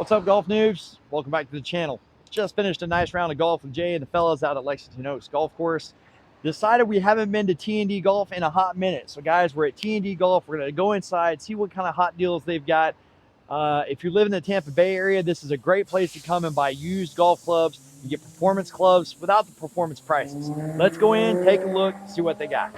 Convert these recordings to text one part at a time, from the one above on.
What's up, golf noobs? Welcome back to the channel. Just finished a nice round of golf with Jay and the fellas out at Lexington Oaks Golf Course. Decided we haven't been to T&D Golf in a hot minute. So guys, we're at T&D Golf. We're gonna go inside, see what kind of hot deals they've got. If you live in the Tampa Bay area, this is a great place to come and buy used golf clubs. You get performance clubs without the performance prices. Let's go in, take a look, see what they got.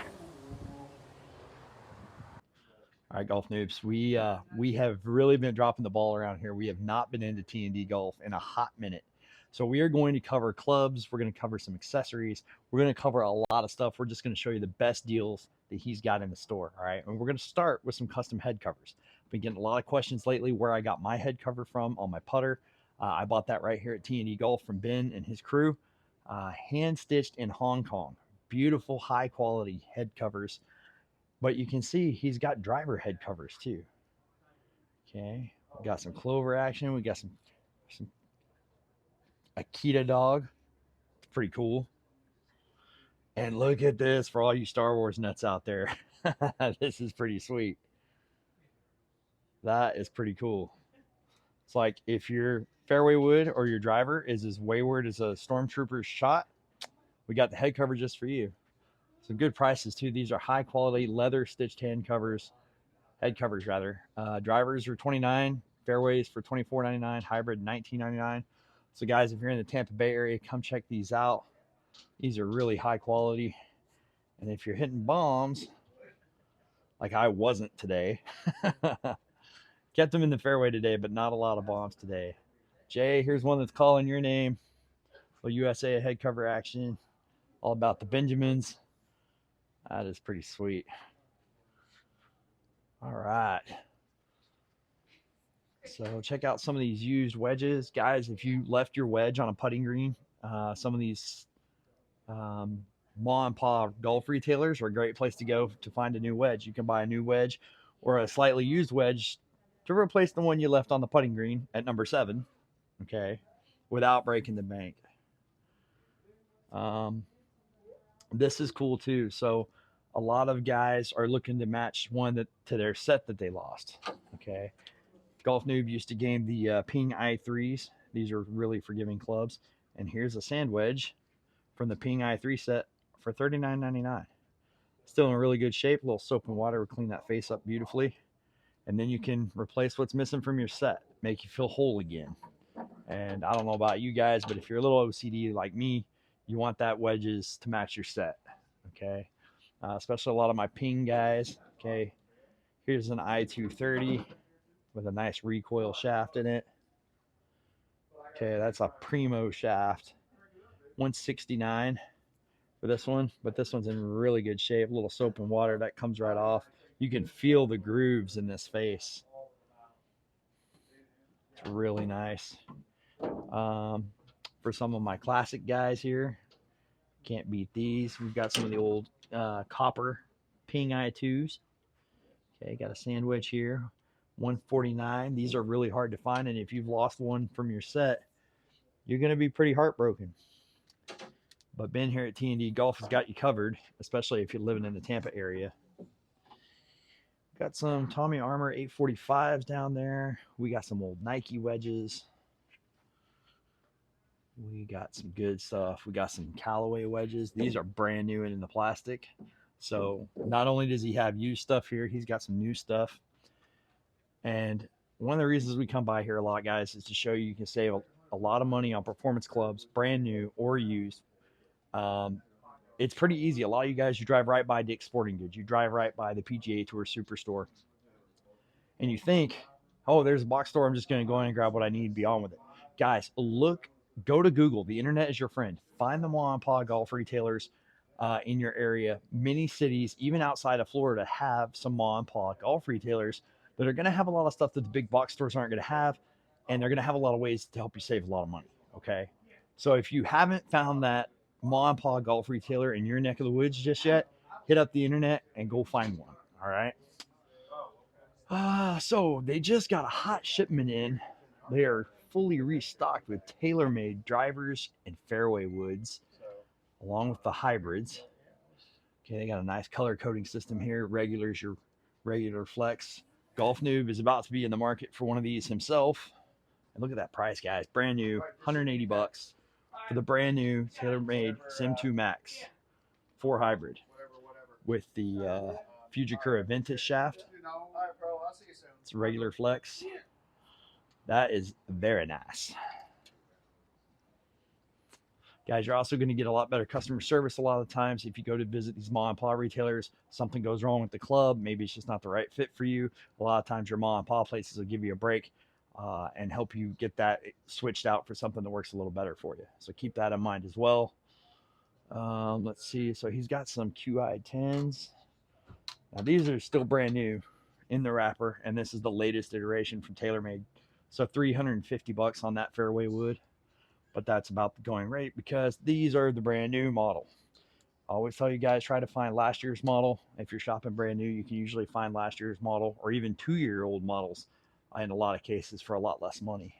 All right, golf noobs, we have really been dropping the ball around here. We have not been into T&D Golf in a hot minute. So we are going to cover clubs. We're going to cover some accessories. We're going to cover a lot of stuff. We're just going to show you the best deals that he's got in the store. All right. And we're going to start with some custom head covers. I've been getting a lot of questions lately where I got my head cover from on my putter. I bought that right here at T&D Golf from Ben and his crew. Hand stitched in Hong Kong. Beautiful, high quality head covers. But you can see he's got driver head covers too. Okay, we got some clover action. We got some Akita dog. It's pretty cool. And look at this for all you Star Wars nuts out there. This is pretty sweet. That is pretty cool. It's like if your fairway wood or your driver is as wayward as a stormtrooper's shot, we got the head cover just for you. Some good prices too. These are high quality leather stitched head covers. Drivers are $29, fairways for $24.99, hybrid $19.99. So guys, if you're in the Tampa Bay area, come check these out. These are really high quality. And if you're hitting bombs, like I wasn't today, kept them in the fairway today, but not a lot of bombs today. Jay, here's one that's calling your name. Little USA head cover action. All about the Benjamins. That is pretty sweet. All right. So check out some of these used wedges. Guys, if you left your wedge on a putting green, some of these ma and pa golf retailers are a great place to go to find a new wedge. You can buy a new wedge or a slightly used wedge to replace the one you left on the putting green at number 7, okay, without breaking the bank. This is cool too. So a lot of guys are looking to match one to their set that they lost. Okay. Golf Noob used to game the Ping i3s. These are really forgiving clubs. And here's a sand wedge from the Ping i3 set for $39.99. Still in really good shape. A little soap and water will clean that face up beautifully. And then you can replace what's missing from your set, make you feel whole again. And I don't know about you guys, but if you're a little OCD like me, you want that wedges to match your set. Okay. Especially a lot of my Ping guys. Okay. Here's an i230 with a nice recoil shaft in it. Okay, that's a primo shaft. 169 for this one, but this one's in really good shape. A little soap and water that comes right off. You can feel the grooves in this face. It's really nice. For some of my classic guys here, can't beat these. We've got some of the old copper Ping i2s. Okay, got a sand wedge here. 149. These are really hard to find, and if you've lost one from your set, you're going to be pretty heartbroken. But Ben here at T&D Golf has got you covered, especially if you're living in the Tampa area. Got some Tommy Armour 845s down there. We got some old Nike wedges. We got some good stuff. We got some Callaway wedges. These are brand new and in the plastic. So not only does he have used stuff here, he's got some new stuff. And one of the reasons we come by here a lot, guys, is to show you can save a lot of money on performance clubs, brand new or used. It's pretty easy. A lot of you guys, you drive right by Dick's Sporting Goods. You drive right by the PGA Tour Superstore. And you think, oh, there's a box store. I'm just going to go in and grab what I need and be on with it. Guys, go to Google. The internet is your friend. Find the mom and pop golf retailers in your area. Many cities, even outside of Florida, have some mom and pop golf retailers that are going to have a lot of stuff that the big box stores aren't going to have, and they're going to have a lot of ways to help you save a lot of money, okay? So if you haven't found that mom and pop golf retailer in your neck of the woods just yet, hit up the internet and go find one, all right? So they just got a hot shipment in. They are fully restocked with Taylormade drivers and fairway woods, along with the hybrids. Okay, they got a nice color coding system here. Regular is your regular flex. Golf Noob is about to be in the market for one of these himself. And look at that price, guys. Brand new, 180 bucks for the brand new Taylormade Sim 2 Max 4 hybrid with the Fujikura Ventus shaft. It's a regular flex. That is very nice. Guys, you're also going to get a lot better customer service a lot of the times. If you go to visit these mom and pop retailers, something goes wrong with the club, maybe it's just not the right fit for you. A lot of times your mom and pop places will give you a break and help you get that switched out for something that works a little better for you. So keep that in mind as well. Let's see. So he's got some QI 10s. Now these are still brand new in the wrapper, and this is the latest iteration from Taylormade. So 350 bucks on that fairway wood. But that's about the going rate because these are the brand new model. I always tell you guys, try to find last year's model. If you're shopping brand new, you can usually find last year's model or even 2-year-old models in a lot of cases for a lot less money.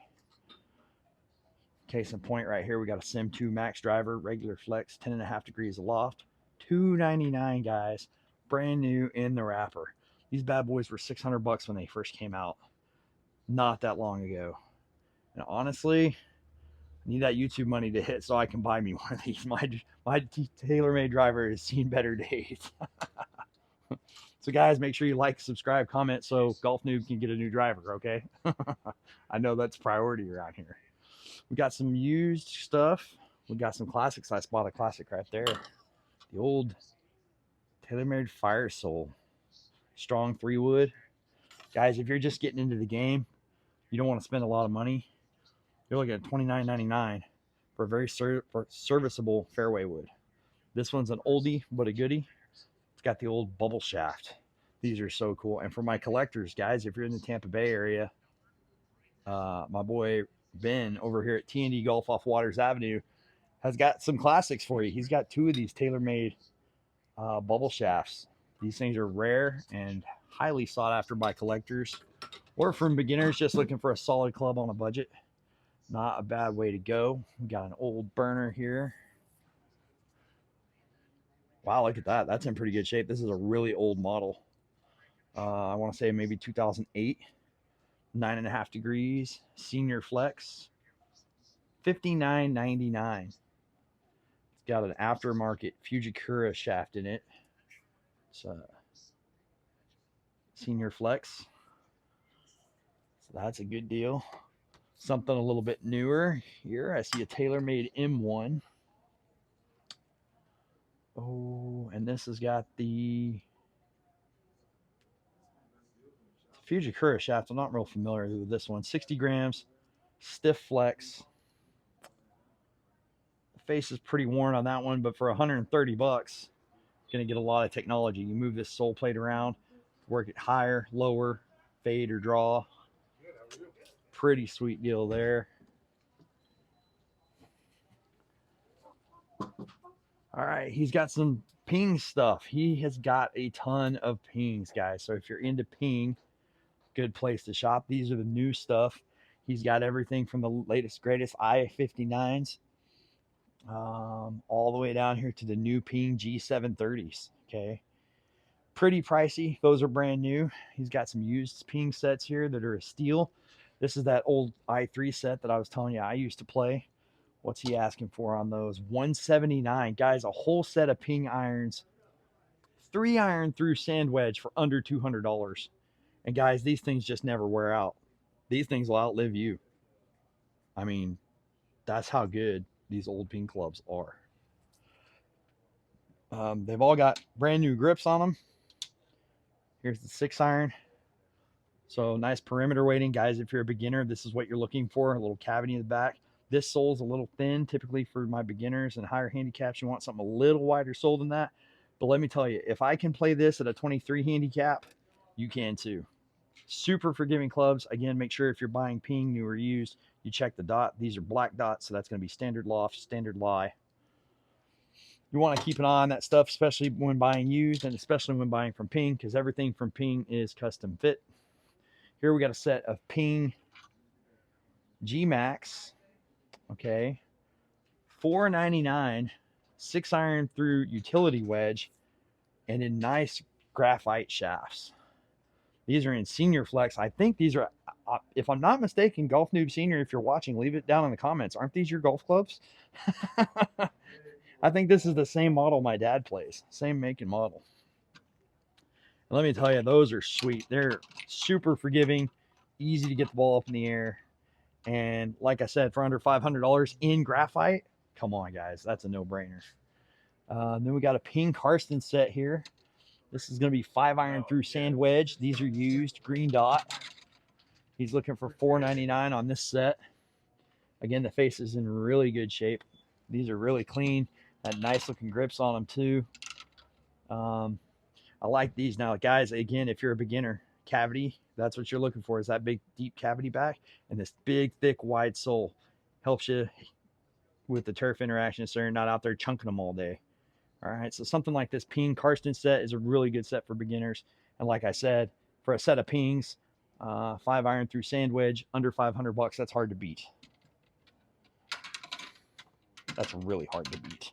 Case in point right here, we got a Sim 2 Max driver, regular flex, 10.5 degrees aloft, $299, guys, brand new in the wrapper. These bad boys were 600 bucks when they first came out, not that long ago. And honestly, I need that YouTube money to hit so I can buy me one of these. My Taylormade driver has seen better days. So guys, make sure you like, subscribe, comment so Golf Noob can get a new driver, okay? I know that's priority around here. We got some used stuff. We got some classics. I spot a classic right there. The old Taylormade Fire Soul. Strong 3-wood. Guys, if you're just getting into the game, you don't want to spend a lot of money. You're looking at $29.99 for a very serviceable fairway wood. This one's an oldie but a goodie. It's got the old bubble shaft. These are so cool. And for my collectors, guys, if you're in the Tampa Bay area, my boy Ben over here at T&D Golf off Waters Avenue has got some classics for you. He's got 2 of these Taylormade bubble shafts. These things are rare and highly sought after by collectors or from beginners just looking for a solid club on a budget. Not a bad way to go. We got an old burner here. Wow, look at that. That's in pretty good shape. This is a really old model. I want to say maybe 2008. 9.5 degrees. Senior flex. $59.99. It's got an aftermarket Fujikura shaft in it. It's a senior flex. So that's a good deal. Something a little bit newer here. I see a Taylormade M1. Oh, and this has got the Fujikura shaft. I'm not real familiar with this one. 60 grams, stiff flex. The face is pretty worn on that one, but for 130 bucks, you're going to get a lot of technology. You move this sole plate around, work it higher, lower, fade or draw. Pretty sweet deal there. All right, he's got some ping stuff. He has got a ton of pings, guys. So if you're into ping, good place to shop. These are the new stuff. He's got everything from the latest, greatest I-59s all the way down here to the new Ping G730s. Okay. Pretty pricey. Those are brand new. He's got some used Ping sets here that are a steal. This is that old i3 set that I was telling you I used to play. What's he asking for on those? $179. Guys, a whole set of Ping irons. 3-iron through sand wedge for under $200. And guys, these things just never wear out. These things will outlive you. I mean, that's how good these old Ping clubs are. They've all got brand new grips on them. Here's the 6-iron. So nice perimeter weighting. Guys, if you're a beginner, this is what you're looking for. A little cavity in the back. This sole's a little thin. Typically for my beginners and higher handicaps, you want something a little wider sole than that. But let me tell you, if I can play this at a 23 handicap, you can too. Super forgiving clubs. Again, make sure if you're buying Ping, new or used, you check the dot. These are black dots, so that's going to be standard loft, standard lie. You want to keep an eye on that stuff, especially when buying used and especially when buying from Ping, because everything from Ping is custom fit. Here we got a set of Ping G-Max. Okay. $4.99, 6-iron through utility wedge, and in nice graphite shafts. These are in senior flex. I think these are, if I'm not mistaken, Golf Noob Senior, if you're watching, leave it down in the comments. Aren't these your golf clubs? I think this is the same model my dad plays. Same make and model. And let me tell you, those are sweet. They're super forgiving, easy to get the ball up in the air. And like I said, for under $500 in graphite, come on, guys. That's a no-brainer. Then we got a Ping Karsten set here. This is going to be 5-iron through sand wedge. These are used, green dot. He's looking for $4.99 on this set. Again, the face is in really good shape. These are really clean. Had nice looking grips on them too. I like these. Now, guys, again, if you're a beginner, cavity, that's what you're looking for, is that big deep cavity back and this big thick wide sole. Helps you with the turf interaction so you're not out there chunking them all day. All right, so something like this Ping Karsten set is a really good set for beginners. And like I said, for a set of Pings, 5-iron through sand wedge, under $500, that's hard to beat. That's really hard to beat.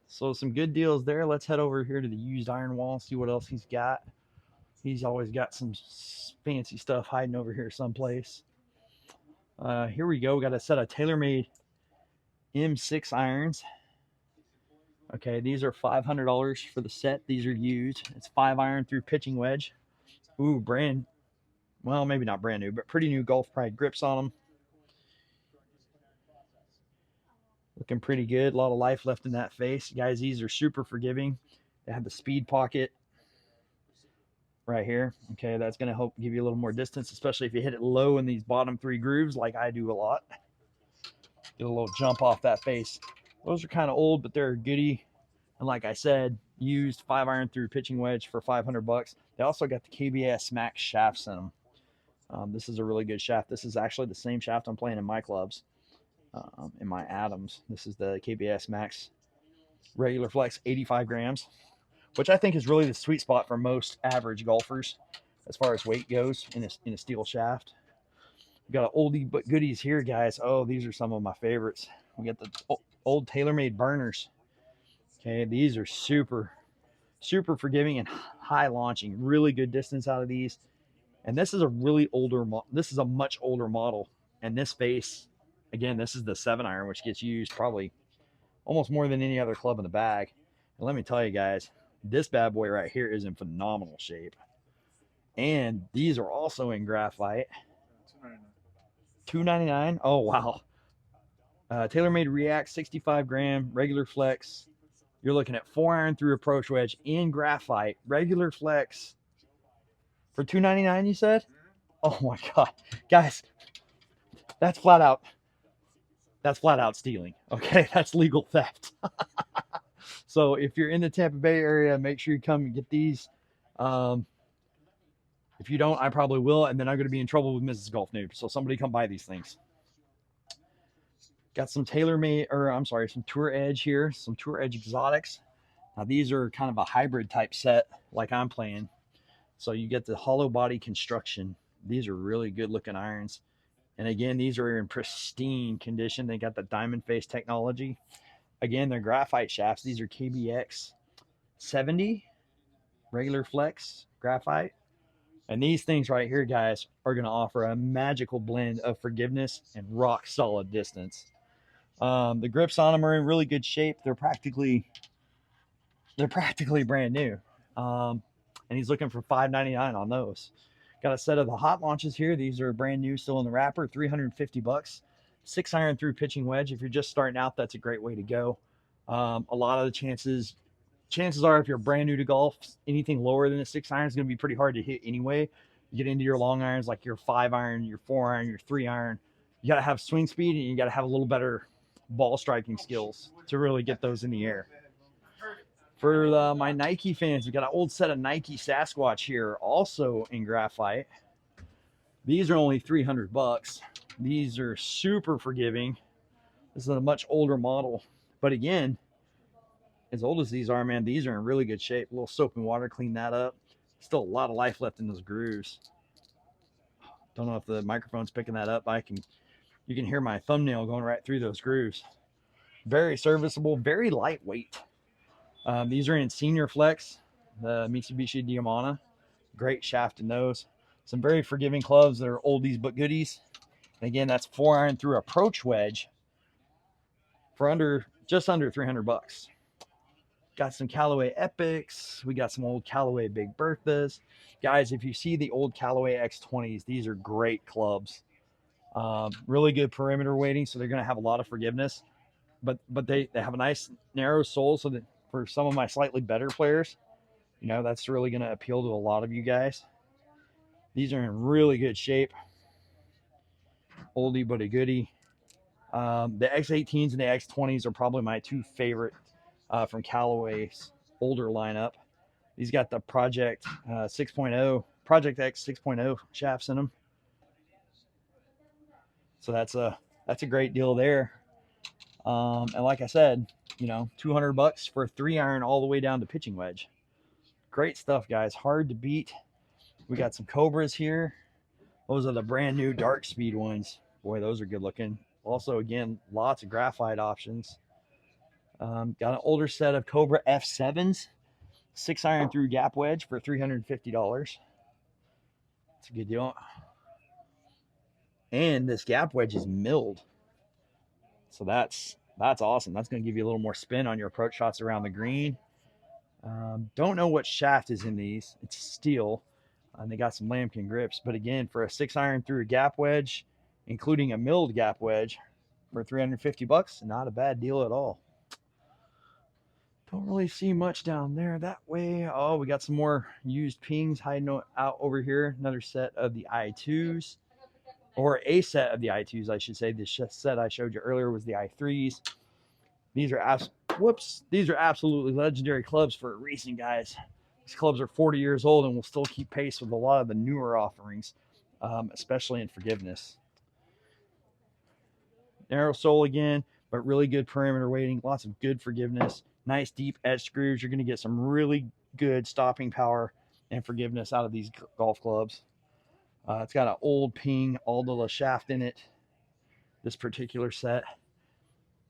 So some good deals there. Let's head over here to the used iron wall, see what else he's got. He's always got some fancy stuff hiding over here someplace. Here we go. We got a set of Taylormade M6 irons. Okay, these are $500 for the set. These are used. It's 5-iron through pitching wedge. Ooh, well, maybe not brand new, but pretty new Golf Pride grips on them. Looking pretty good. A lot of life left in that face. Guys, these are super forgiving. They have the speed pocket right here. Okay, that's going to help give you a little more distance, especially if you hit it low in these bottom 3 grooves like I do a lot. Get a little jump off that face. Those are kind of old, but they're a goodie. And like I said, used 5-iron through pitching wedge for $500. They also got the KBS Max shafts in them. This is a really good shaft. This is actually the same shaft I'm playing in my clubs. In my Adams, this is the KBS Max regular flex, 85 grams, which I think is really the sweet spot for most average golfers as far as weight goes in a steel shaft. We got an oldie but goodies here, guys. Oh, these are some of my favorites. We got the old Taylormade burners. Okay, these are super forgiving and high launching. Really good distance out of these. And this is a much older model. And this face, again, this is the 7-iron, which gets used probably almost more than any other club in the bag. And let me tell you guys, this bad boy right here is in phenomenal shape. And these are also in graphite. $2.99. Oh, wow. Taylormade React 65 gram regular flex. You're looking at 4-iron through approach wedge in graphite, regular flex for $2.99, you said? Oh my God. Guys, that's flat out stealing. Okay, that's legal theft. So if you're in the Tampa Bay area, make sure you come and get these. If you don't, I probably will, and then I'm going to be in trouble with Mrs. Golf Noob. So somebody come buy these things. Got some some Tour Edge here, some Tour Edge exotics. Now these are kind of a hybrid type set like I'm playing. So you get the hollow body construction. These are really good looking irons. And again, these are in pristine condition. They got the diamond face technology. Again, they're graphite shafts. These are KBX 70 regular flex graphite. And these things right here, guys, are going to offer a magical blend of forgiveness and rock solid distance. The grips on them are in really good shape. They're practically brand new. And he's looking for $5.99 on those. Got a set of the hot launches here. These are brand new, still in the wrapper, $350. 6-iron through pitching wedge. If you're just starting out, that's a great way to go. A lot of the chances are, if you're brand new to golf, anything lower than a 6-iron is going to be pretty hard to hit anyway. You get into your long irons, like your 5-iron, your 4-iron, your 3-iron. You got to have swing speed, and you got to have a little better ball striking skills to really get those in the air. For my Nike fans, we got an old set of Nike Sasquatch here, also in graphite. These are only $300. These are super forgiving. This is a much older model, but again, as old as these are, man, these are in really good shape. A little soap and water, clean that up. Still a lot of life left in those grooves. Don't know if the microphone's picking that up. You can hear my thumbnail going right through those grooves. Very serviceable, very lightweight. These are in Senior Flex, the Mitsubishi Diamana. Great shaft in those. Some very forgiving clubs that are oldies but goodies. And again, that's 4-iron through approach wedge for just under 300 bucks. Got some Callaway Epics. We got some old Callaway Big Berthas. Guys, if you see the old Callaway X20s, these are great clubs. Really good perimeter weighting, so they're going to have a lot of forgiveness. But they have a nice narrow sole, so that for some of my slightly better players, you know, that's really going to appeal to a lot of you guys. These are in really good shape. Oldie but a goodie. The X18s and the X20s are probably my two favorite from Callaway's older lineup. These got the Project 6.0, Project X 6.0 shafts in them. So that's a great deal there. And like I said, you know, 200 bucks for a 3-iron all the way down to pitching wedge. Great stuff, guys. Hard to beat. We got some Cobras here. Those are the brand new dark speed ones. Boy, those are good looking. Also, again, lots of graphite options. Got an older set of Cobra F7s, 6-iron through gap wedge for $350. That's a good deal. And this gap wedge is milled. So that's awesome. That's going to give you a little more spin on your approach shots around the green. Don't know what shaft is in these. It's steel. And they got some lambkin grips. But again, for a 6-iron through a gap wedge, including a milled gap wedge, for 350 bucks, not a bad deal at all. Don't really see much down there that way. Oh, we got some more used pings hiding out over here. Another set of the I2s, or a set of the I2s, I should say. The set I showed you earlier was the I3s. These are these are absolutely legendary clubs for racing, guys. These clubs are 40 years old and will still keep pace with a lot of the newer offerings, especially in forgiveness. Narrow sole again, but really good perimeter weighting, lots of good forgiveness, nice deep edge screws. You're going to get some really good stopping power and forgiveness out of these golf clubs. It's got an old ping Aldila shaft in it, this particular set.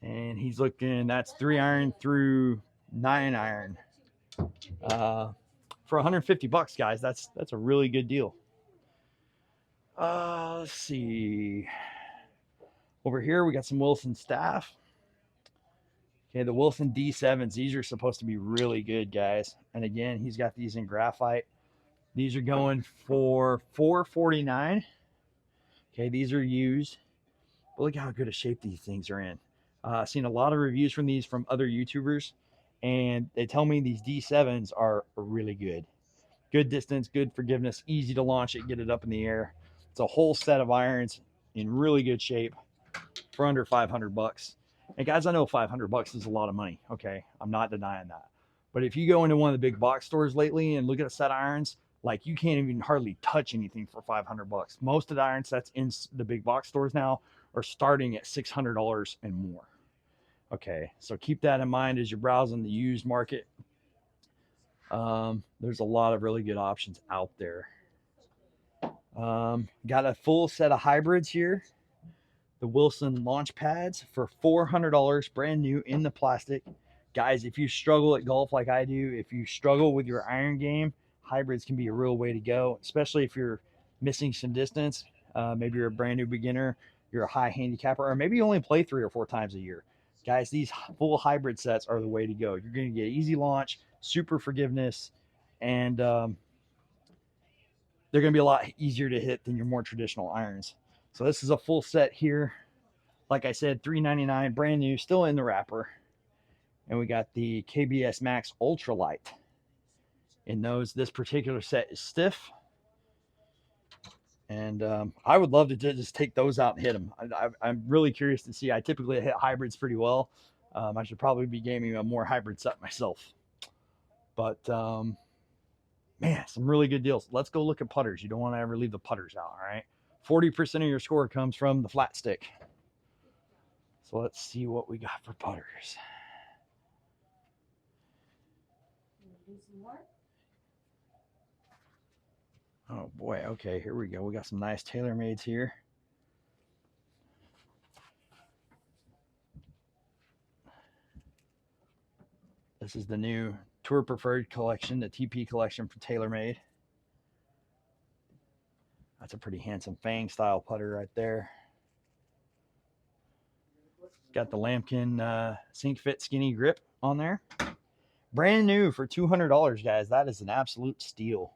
And he's looking, that's 3-iron through 9-iron. For 150 bucks, guys, that's a really good deal. Let's see. Over here, we got some Wilson staff. Okay, the Wilson D7s. These are supposed to be really good, guys. And again, he's got these in graphite. These are going for $449. Okay, these are used. But look how good a shape these things are in. I've seen a lot of reviews from these from other YouTubers, and they tell me these D7s are really good. Good distance, good forgiveness, easy to launch it, get it up in the air. It's a whole set of irons in really good shape for under 500 bucks. And guys, I know 500 bucks is a lot of money. Okay, I'm not denying that. But if you go into one of the big box stores lately and look at a set of irons, like you can't even hardly touch anything for 500 bucks. Most of the iron sets in the big box stores now are starting at $600 and more. Okay, so keep that in mind as you're browsing the used market. There's a lot of really good options out there. Got a full set of hybrids here. The Wilson launch pads for $400, brand new in the plastic. Guys, if you struggle at golf like I do, if you struggle with your iron game, hybrids can be a real way to go, especially if you're missing some distance. Maybe you're a brand new beginner, you're a high handicapper, or maybe you only play 3 or 4 times a year. Guys, these full hybrid sets are the way to go. You're going to get easy launch, super forgiveness, and they're going to be a lot easier to hit than your more traditional irons. So this is a full set here. Like I said, $399, brand new, still in the wrapper. And we got the KBS Max Ultralight. In those, this particular set is stiff. And I would love to just take those out and hit them. I'm really curious to see. I typically hit hybrids pretty well. I should probably be gaming a more hybrid set myself. But, man, some really good deals. Let's go look at putters. You don't want to ever leave the putters out, all right? 40% of your score comes from the flat stick. So let's see what we got for putters. Oh boy, okay, here we go. We got some nice Taylormades here. This is the new Tour Preferred collection, the TP collection from Taylormade. That's a pretty handsome Fang style putter right there. Got the lambkin sink fit skinny grip on there. Brand new for $200, guys. That is an absolute steal.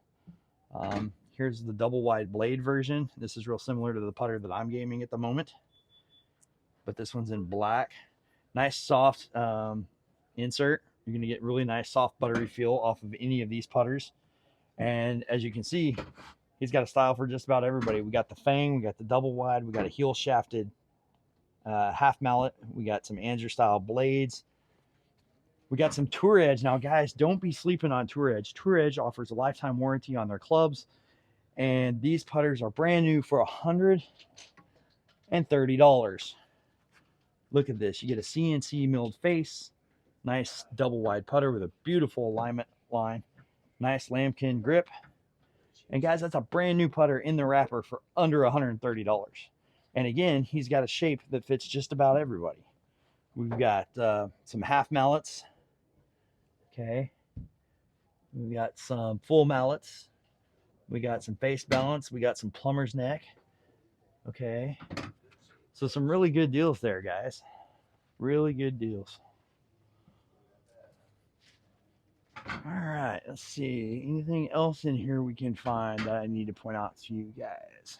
Here's the double wide blade version. This is real similar to the putter that I'm gaming at the moment, but this one's in black. Nice soft insert. You're going to get really nice soft buttery feel off of any of these putters. And as you can see, he's got a style for just about everybody. We got the Fang, we got the double wide, we got a heel shafted half mallet, we got some Andrew style blades, we got some Tour Edge. Now guys, don't be sleeping on Tour Edge. Tour Edge offers a lifetime warranty on their clubs, and these putters are brand new for $130. Look at this. You get a CNC milled face, nice double wide putter with a beautiful alignment line, nice lambkin grip. And guys, that's a brand new putter in the wrapper for under $130. And again, he's got a shape that fits just about everybody. We've got some half mallets. Okay. We got some full mallets. We got some face balance. We got some plumber's neck. Okay. So some really good deals there, guys. Really good deals. All right, let's see. Anything else in here we can find that I need to point out to you guys?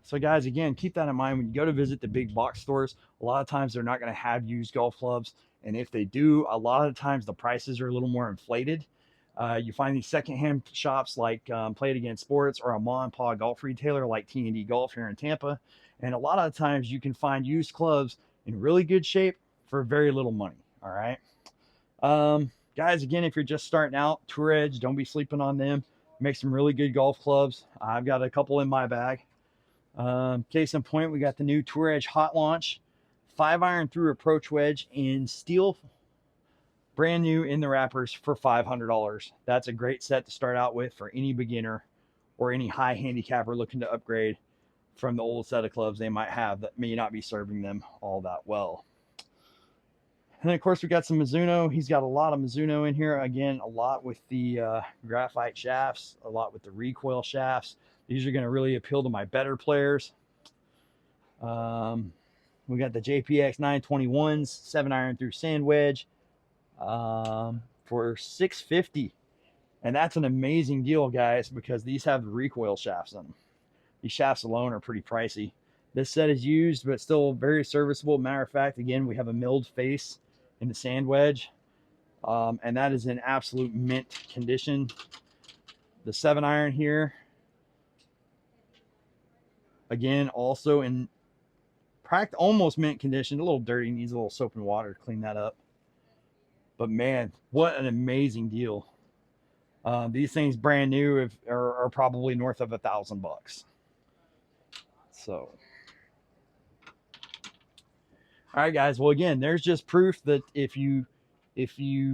So guys, again, keep that in mind when you go to visit the big box stores. A lot of times they're not going to have used golf clubs, and if they do, a lot of the times the prices are a little more inflated. You find these secondhand shops like Play It Again Sports, or a mom and pop golf retailer like T&D Golf here in Tampa, and a lot of the times you can find used clubs in really good shape for very little money. All right. Guys, again, if you're just starting out, Tour Edge, don't be sleeping on them. Make some really good golf clubs. I've got a couple in my bag. Case in point, we got the new Tour Edge Hot Launch 5-iron through approach wedge in steel, brand new in the wrappers for $500. That's a great set to start out with for any beginner or any high handicapper looking to upgrade from the old set of clubs they might have that may not be serving them all that well. And then, of course, we got some Mizuno. He's got a lot of Mizuno in here. Again, a lot with the graphite shafts, a lot with the recoil shafts. These are going to really appeal to my better players. We got the JPX 921s, 7-iron through sand wedge for $650. And that's an amazing deal, guys, because these have the recoil shafts in them. These shafts alone are pretty pricey. This set is used, but still very serviceable. Matter of fact, again, we have a milled face in the sand wedge, and that is in absolute mint condition. The 7-iron here, again, also in almost mint condition. A little dirty, needs a little soap and water to clean that up. But man, what an amazing deal. These things brand new are probably north of $1,000. So, all right, guys. Well, again, there's just proof that if you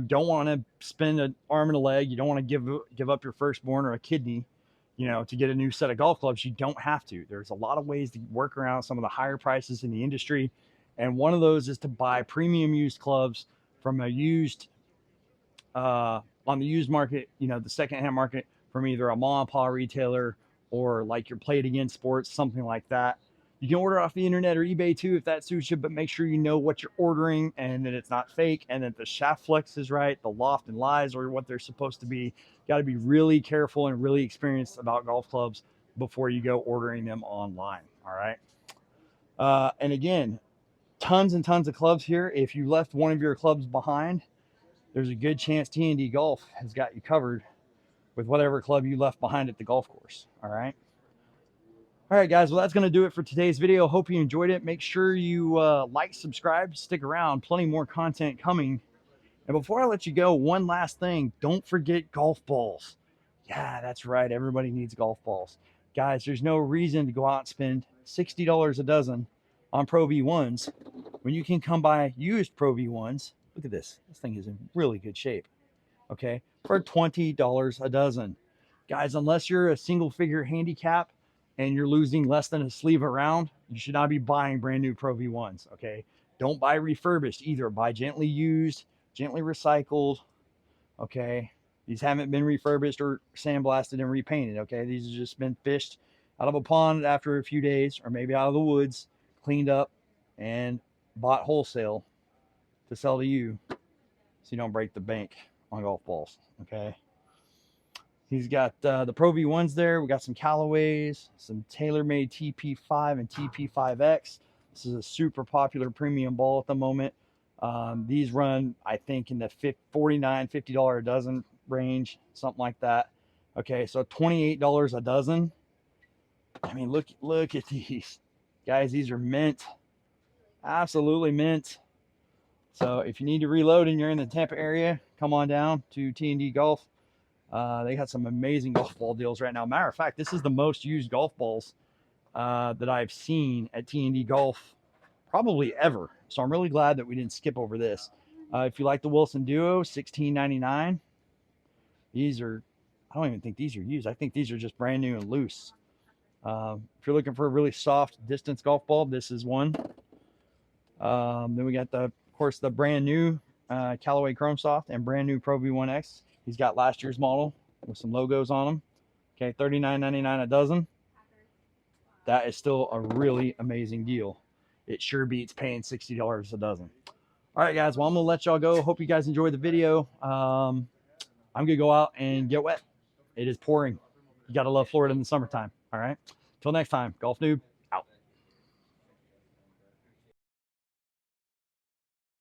don't want to spend an arm and a leg, you don't want to give up your firstborn or a kidney, to get a new set of golf clubs, you don't have to. There's a lot of ways to work around some of the higher prices in the industry, and one of those is to buy premium used clubs from a used on the used market, the secondhand market, from either a mom and pop retailer or like your Play It Again Sports, something like that. You can order off the internet or eBay too if that suits you, but make sure you know what you're ordering and that it's not fake, and that the shaft flex is right, the loft and lies are what they're supposed to be. Got to be really careful and really experienced about golf clubs before you go ordering them online. All right. And again, tons and tons of clubs here. If you left one of your clubs behind, there's a good chance T&D Golf has got you covered with whatever club you left behind at the golf course. All right. All right, guys. Well, that's going to do it for today's video. Hope you enjoyed it. Make sure you like, subscribe, stick around. Plenty more content coming. And before I let you go, one last thing. Don't forget golf balls. Yeah, that's right. Everybody needs golf balls. Guys, there's no reason to go out and spend $60 a dozen on Pro V1s when you can come buy used Pro V1s. Look at this. This thing is in really good shape. Okay, for $20 a dozen. Guys, unless you're a single figure handicap and you're losing less than a sleeve around, you should not be buying brand new Pro V1s. Okay, don't buy refurbished either. Buy gently used, gently recycled. Okay, these haven't been refurbished or sandblasted and repainted. Okay, these have just been fished out of a pond after a few days, or maybe out of the woods, cleaned up, and bought wholesale to sell to you, so you don't break the bank on golf balls. Okay. He's got the Pro V1s there. We got some Callaways, some Taylormade TP5 and TP5X. This is a super popular premium ball at the moment. These run, I think, in the $49, $50 a dozen range, something like that. Okay, so $28 a dozen. I mean, look at these. Guys, these are mint. Absolutely mint. So if you need to reload and you're in the Tampa area, come on down to T&D Golf. They got some amazing golf ball deals right now. Matter of fact, this is the most used golf balls that I've seen at T&D Golf probably ever. So I'm really glad that we didn't skip over this. If you like the Wilson Duo, $16.99. These are, I don't even think these are used. I think these are just brand new and loose. If you're looking for a really soft distance golf ball, this is one. Then we got of course, the brand new Callaway Chrome Soft and brand new Pro V1X. He's got last year's model with some logos on them. Okay, $39.99 a dozen. That is still a really amazing deal. It sure beats paying $60 a dozen. All right, guys. Well, I'm going to let y'all go. Hope you guys enjoyed the video. I'm going to go out and get wet. It is pouring. You got to love Florida in the summertime. All right. Till next time, Golf Noob.